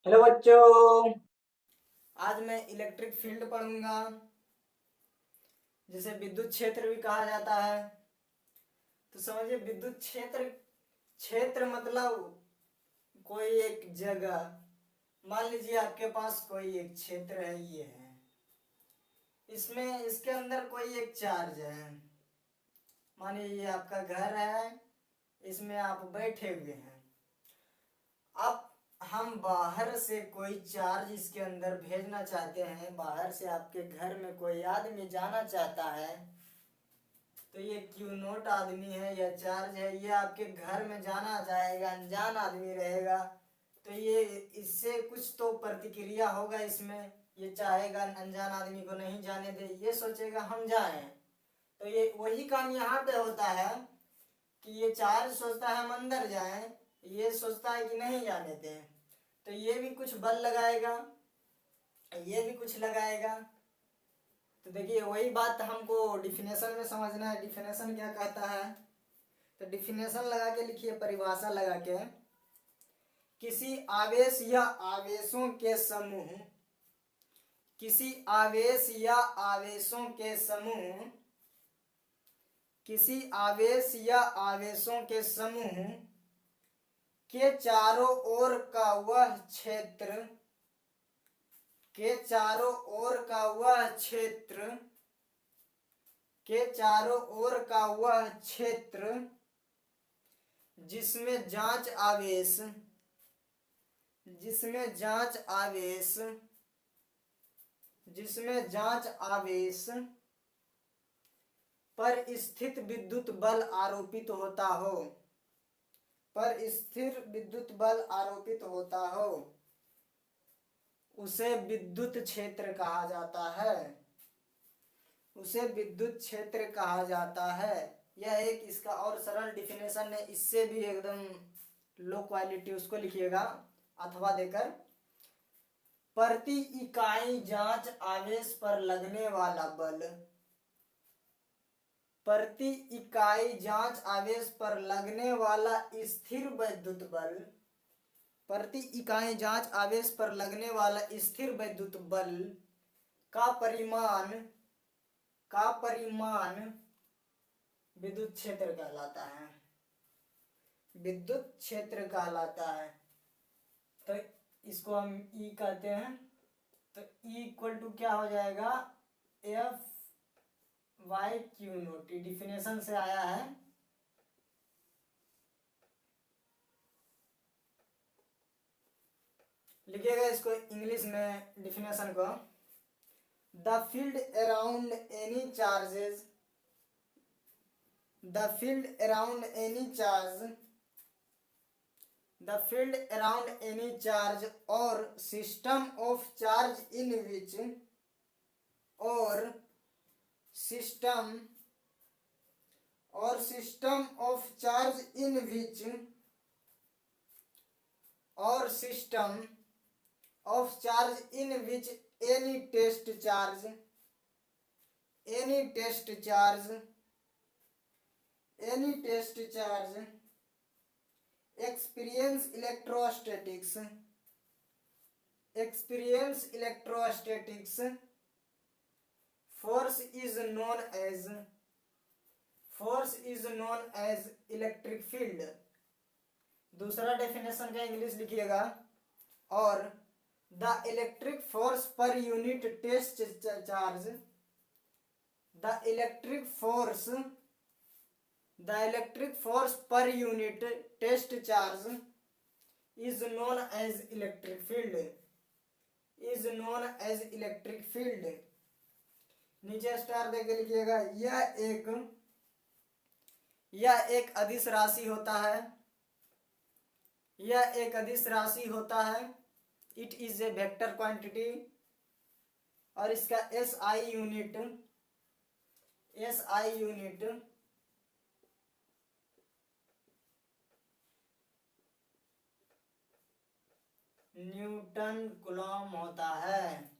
Hello बच्चों। आज मैं इलेक्ट्रिक फील्ड पढ़ूंगा जिसे विद्युत क्षेत्र भी कहा जाता है। तो समझिए, विद्युत क्षेत्र क्षेत्र मतलब कोई एक जगह। मान लीजिए आपके पास कोई एक क्षेत्र है, ये है। इसमें इसके अंदर कोई एक चार्ज है। मानिए ये आपका घर है, इसमें आप बैठे हुए हैं। अब हम बाहर से कोई चार्ज इसके अंदर भेजना चाहते हैं। बाहर से आपके घर में कोई आदमी जाना चाहता है, तो ये क्यू नोट आदमी है या चार्ज है, ये आपके घर में जाना चाहेगा, अनजान आदमी रहेगा। तो ये इससे कुछ तो प्रतिक्रिया होगा इसमें। ये चाहेगा अनजान आदमी को नहीं जाने दे, ये सोचेगा हम जाएं। तो ये वही काम यहाँ पे होता है कि ये चार्ज सोचता है हम अंदर जाएं, ये सोचता है कि नहीं जाने दें। तो ये भी कुछ बल लगाएगा, ये भी कुछ लगाएगा। तो देखिए, वही बात हमको डिफिनेशन में समझना है। डिफिनेशन क्या कहता है, तो डिफिनेशन लगा के लिखिए, परिभाषा लगा के। किसी आवेश या आवेशों के समूह, किसी आवेश या आवेशों के समूह, किसी आवेश या आवेशों के समूह के चारों ओर का वह क्षेत्र, के चारों ओर का वह क्षेत्र, के चारों ओर का वह क्षेत्र जिसमें जांच आवेश, जिसमें जांच आवेश, जिसमें जांच आवेश पर स्थित विद्युत बल आरोपित होता हो, पर स्थिर विद्युत बल आरोपित होता हो, उसे विद्युत क्षेत्र कहा जाता है। उसे विद्युत क्षेत्र कहा जाता है। यह एक इसका और सरल डिफिनेशन है। इससे भी एकदम लो क्वालिटी उसको लिखिएगा अथवा देकर। प्रति इकाई जांच आवेश पर लगने वाला बल, प्रति इकाई जांच आवेश पर लगने वाला स्थिर विद्युत बल, प्रति इकाई जांच आवेश पर लगने वाला स्थिर विद्युत बल का परिमाण, का परिमाण विद्युत क्षेत्र कहलाता है। विद्युत क्षेत्र कहलाता है। तो इसको हम ई कहते हैं। तो ई इक्वल टू क्या हो जाएगा, F Y Q naught. Definition से आया है। लिखिएगा इसको इंग्लिश में डिफिनेशन को। The field around any charges, the field around any charge, the field around any charge or system of charge in which, or system, or system of charge in which, or system of charge in which any test charge, any test charge, any test charge experience electrostatics, experience electrostatics force is known as, force is known as electric field। दूसरा definition का English लिखिएगा। और the electric force per unit test charge, the electric force, the electric force per unit test charge is known as electric field, is known as electric field। नीचे star देके लिखिएगा। यह एक अदिश राशि होता है, यह एक अदिश राशि होता है। It is a vector quantity. और इसका S I unit, S I unit Newton Coulomb होता है।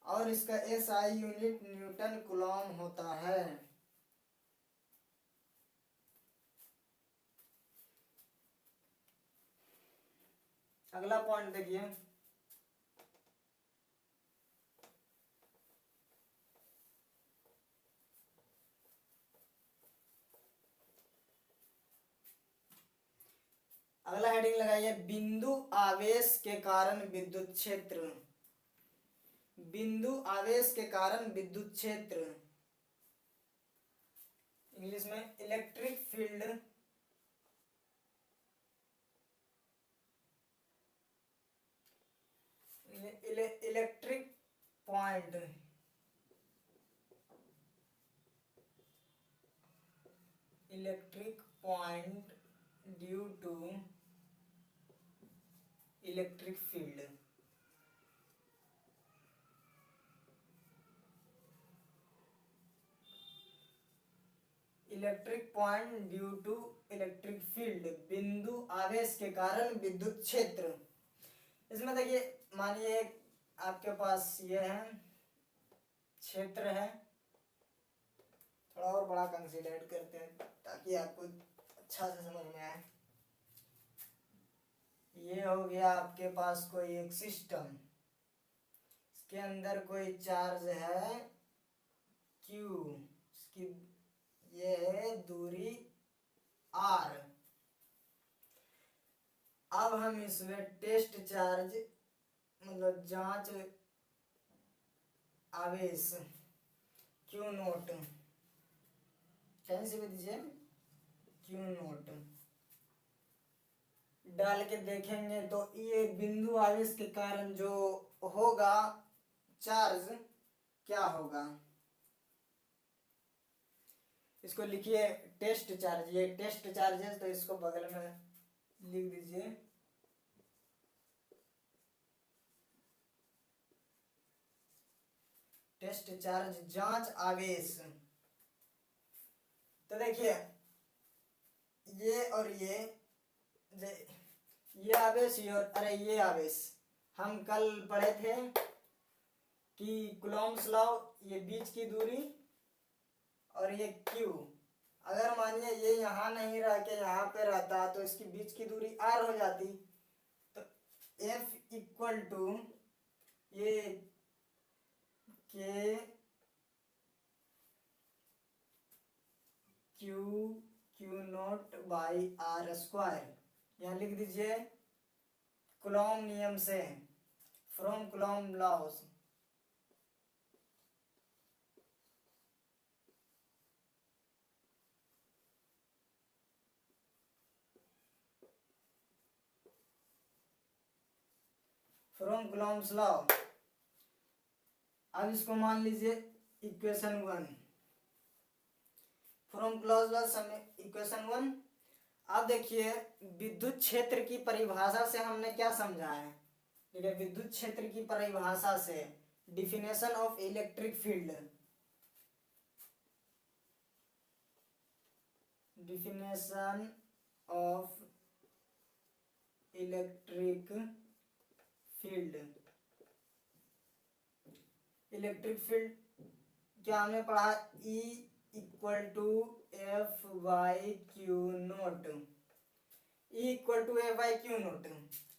और इसका S I unit Newton Coulomb होता है। अगला पॉइंट देखिए, अगला हेडिंग लगाइए, बिंदु आवेश के कारण विद्युत क्षेत्र। बिंदु आवेश के कारण विद्युत क्षेत्र, इंग्लिश में electric field. Electric point, electric point due to electric field. Electric point due to electric field, बिंदु आवेश के कारण विद्युत क्षेत्र। इसमें देखिए, मानिए आपके पास ये है क्षेत्र है, थोड़ा और बड़ा कंसीडर करते हैं ताकि आपको अच्छा से समझ में आए। ये हो गया आपके पास कोई एक सिस्टम, इसके अंदर कोई चार्ज है Q, इसकी ये है दूरी R। अब हम इसमें टेस्ट चार्ज मतलब जांच आवेश Q नोट कैसे भी दीजिए, Q नोट डाल के देखेंगे तो ये बिंदु आवेश के कारण जो होगा चार्ज क्या होगा। इसको लिखिए टेस्ट चार्ज, ये टेस्ट चार्ज है तो इसको बगल में लिख दीजिए। टेस्ट चार्ज जांच आवेश। तो देखिए ये और ये आवेश और अरे ये आवेश हम कल पढ़े थे कि कूलॉम्स लॉ, ये बीच की दूरी और ये Q, अगर मानिए ये यहाँ नहीं रह के यहाँ पे रहता तो इसकी बीच की दूरी R हो जाती। तो F इक्वल टू ये K Q naught by R square, यहाँ लिख दीजिए कूलॉम नियम से, from Coulomb laws. From Coulomb's law. अब इसको मान लीजिए equation 1, from Coulomb's law equation 1। अब देखिए विद्युत क्षेत्र की परिभाषा से हमने क्या समझा है, देखिए विद्युत क्षेत्र की परिभाषा से, definition of electric field, definition of electric field. Electric field क्या हमने पढ़ा, E equal to F by q naught, E equal to F by q naught.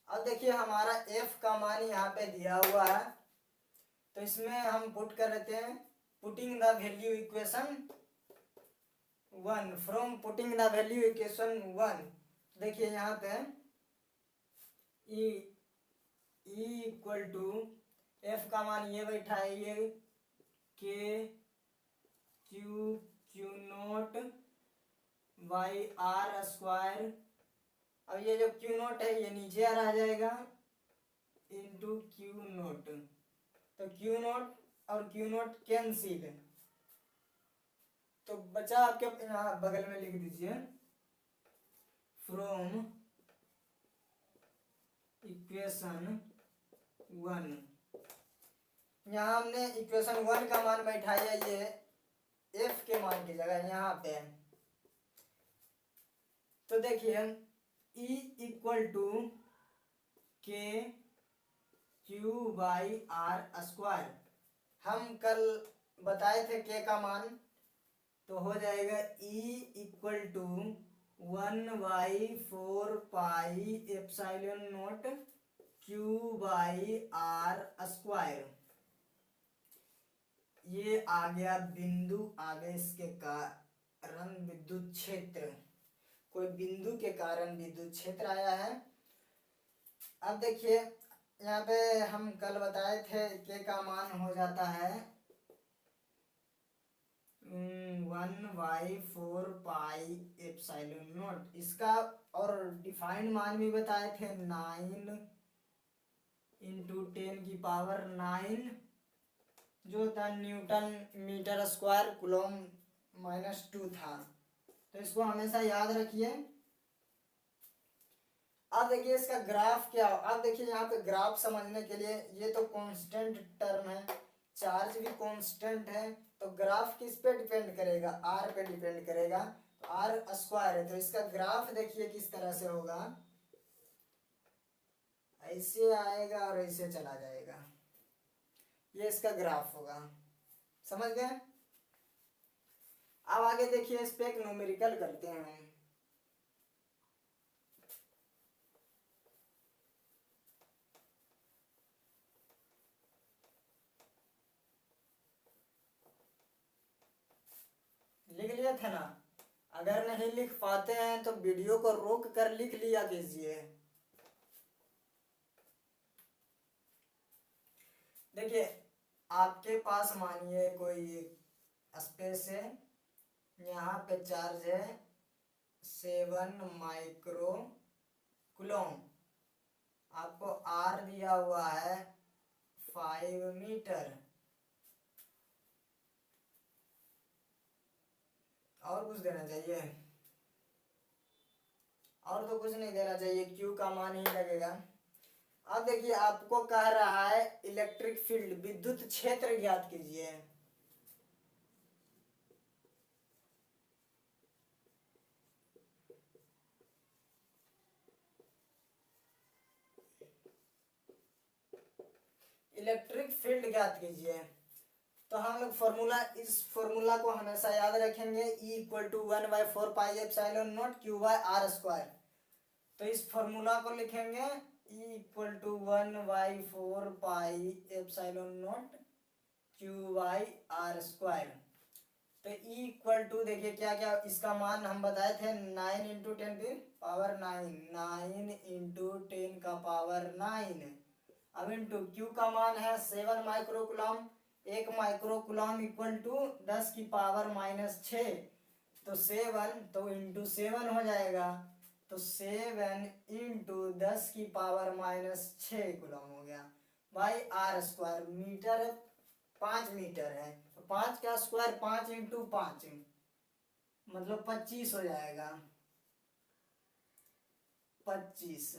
अब देखिए हमारा F का मान यहाँ पे दिया हुआ है, तो इसमें हम पुट कर लेते हैं, putting the value equation 1, from putting the value equation 1। देखिए यहाँ पे E इक्वल टू F का मान ये बैठा है, ये K Q naught by R square. अब ये जो Q नोट है ये नीचे आ जाएगा इंटू Q नोट, तो Q नोट और Q नोट कैंसिल, तो बचा आपके यहाँ बगल में लिख दीजिए फ्रॉम इक्वेशन 1। यहाँ हमने इक्वेशन 1 का मान बैठाया ये F के मान की जगह यहाँ पे, तो देखिए E equal to K Q by R square, हम कल बताए थे K का मान, तो हो जाएगा E equal to 1 by 4 pi epsilon naught Q/R²। ये आ गया बिंदु, आगे इसके कारण विद्युत क्षेत्र, कोई बिंदु के कारण विद्युत क्षेत्र आया है। अब देखिए यहाँ पे हम कल बताए थे के का मान हो जाता है 1/4πε0। इसका और डिफाइंड मान भी बताए थे 9 × 10⁹ जो था न्यूटन मीटर स्क्वायर कूलम -2 था। तो इसको हमेशा याद रखिए। अब देखिए इसका ग्राफ क्या हो। अब देखिए यहाँ पे ग्राफ समझने के लिए, ये तो कांस्टेंट टर्म है, चार्ज भी कांस्टेंट है, तो ग्राफ किस पे डिपेंड करेगा, आर पे डिपेंड करेगा। तो आर स्क्वायर है, तो इसका ग्राफ देखिए किस तरह से होगा, ऐसे आएगा और ऐसे चला जाएगा, ये इसका ग्राफ होगा। समझ गए। अब आगे देखिए इस पे एक न्यूमेरिकल करते हैं। लिख लिए थे ना, अगर नहीं लिख पाते हैं तो वीडियो को रोक कर लिख लिया कीजिए। देखिए आपके पास मानिए कोई स्पेस है, यहाँ पे चार्ज है 7 माइक्रो कूलम, आपको आर दिया हुआ है 5 मीटर, और कुछ देना चाहिए, और तो कुछ नहीं देना चाहिए, क्यू का मान ही लगेगा। अब देखिए आपको कह रहा है इलेक्ट्रिक फील्ड, विद्युत क्षेत्र ज्ञात कीजिए। इलेक्ट्रिक फील्ड ज्ञात कीजिए। तो हम लोग फॉर्मूला, इस फॉर्मूला को हमेशा याद रखेंगे, E = 1/4πε0 Q/R²। तो इस फॉर्मूला को लिखेंगे E = 1/4πε0 Q/R²। तो E देखिए क्या क्या इसका मान हम बताए थे 9 × 10⁹ 9 अब इंटू क्यू का मान है 7 माइक्रो कूलम, 1 माइक्रो कूलम = 10⁻⁻6, तो 7 तो इंटू 7 हो जाएगा, तो 7 × 10⁻⁻6 कूलम हो गया बाई R²। मीटर 5 मीटर है, तो 5 का स्क्वायर 5 × 5 मतलब 25 हो जाएगा, 25।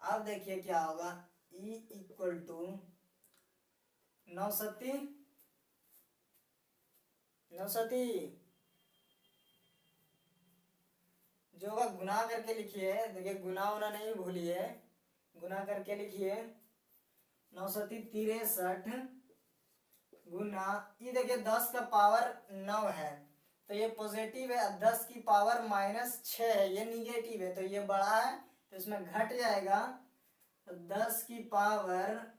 अब देखिए क्या होगा, E = 9 सती जो होगा गुना करके लिखिए। देखिए गुना होना नहीं भूलिए, गुना करके लिखिए। 9 सती 63 गुना, ये देखिए 10 का पावर 9 है, तो ये पॉजिटिव है, 10 की पावर -6 है, ये निगेटिव है, तो ये बड़ा है, तो इसमें घट जाएगा, तो 10 की पावर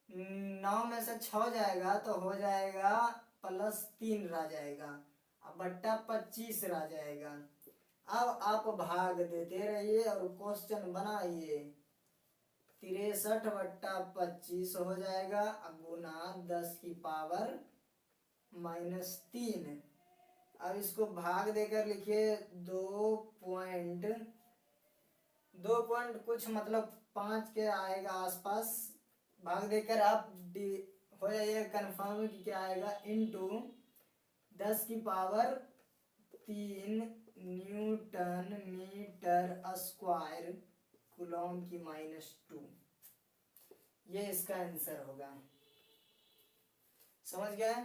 9 में से 6 जाएगा, तो हो जाएगा +3 रह जाएगा, अब बट्टा 25 रह जाएगा। अब आप भाग देते रहिए और क्वेश्चन बनाइए। 63/25 हो जाएगा, गुना 10 की पावर -3। अब इसको भाग देकर लिखिए 2 पॉइंट कुछ मतलब 5 के आएगा आसपास। भाग देकर आप हो जाइए कंफर्म कि क्या आएगा, इंटू 10 की power 3 newton metre square coulomb की -2। ये इसका आंसर होगा। समझ गए।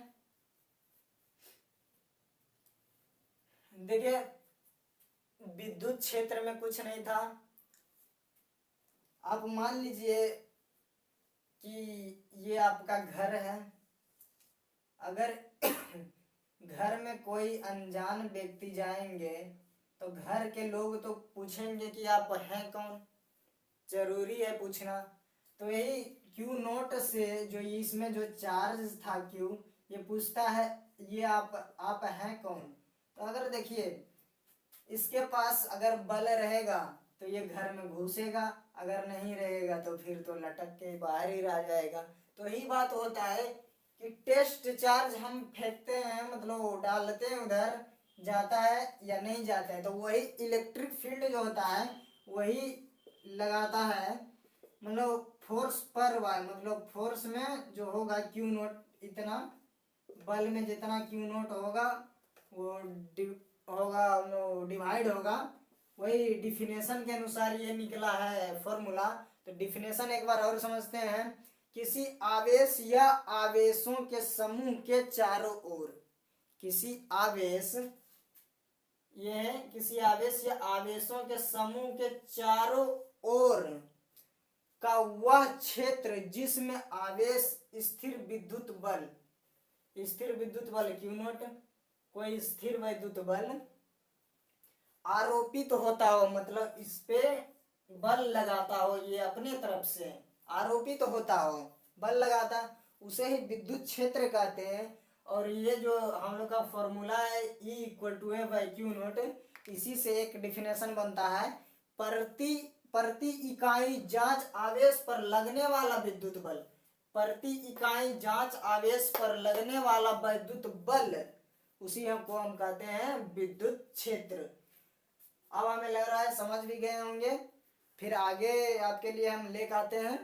देखिए विद्युत क्षेत्र में कुछ नहीं था। आप मान लीजिए कि ये आपका घर है, अगर घर में कोई अनजान व्यक्ति जाएंगे तो घर के लोग तो पूछेंगे कि आप हैं कौन, जरूरी है पूछना। तो यही क्यू नोट से जो इसमें जो चार्ज था क्यू, ये पूछता है ये आप हैं कौन। तो अगर देखिए इसके पास अगर बल रहेगा तो ये घर में घुसेगा, अगर नहीं रहेगा तो फिर तो लटक के बाहर ही रह जाएगा। तो यही बात होता है कि टेस्ट चार्ज हम फेंकते हैं, मतलब डालते हैं, उधर जाता है या नहीं जाता है, तो वही इलेक्ट्रिक फील्ड जो होता है वही लगाता है, मतलब फोर्स पर वार, मतलब फोर्स में जो होगा क्यू नोट इतना, बल में जितना क्यू नोट होगा वो डिवाइड होगा, वही डिफिनेशन के अनुसार ये निकला है फॉर्मूला। तो डिफिनेशन एक बार और समझते हैं। किसी आवेश या आवेशों के समूह के चारों ओर, किसी आवेश, ये है किसी आवेश या आवेशों के समूह के चारों ओर का वह क्षेत्र जिसमें आवेश स्थिर विद्युत बल, स्थिर विद्युत बल क्यू नोट, कोई स्थिर विद्युत बल आरोपित होता हो, मतलब इस पे बल लगाता हो, ये अपने तरफ से आरोपित होता हो, बल लगाता, उसे ही विद्युत क्षेत्र कहते हैं। और ये जो हम लोग का फॉर्मूला है E = F/Q नोट, इसी से एक डिफिनेशन बनता है, प्रति इकाई जांच आवेश पर लगने वाला विद्युत बल, प्रति इकाई जांच आवेश पर लगने वाला विद्युत बल, उसी को हम कहते हैं विद्युत क्षेत्र। अब हमें लग रहा है समझ भी गए होंगे। फिर आगे आपके लिए हम लेकर आते हैं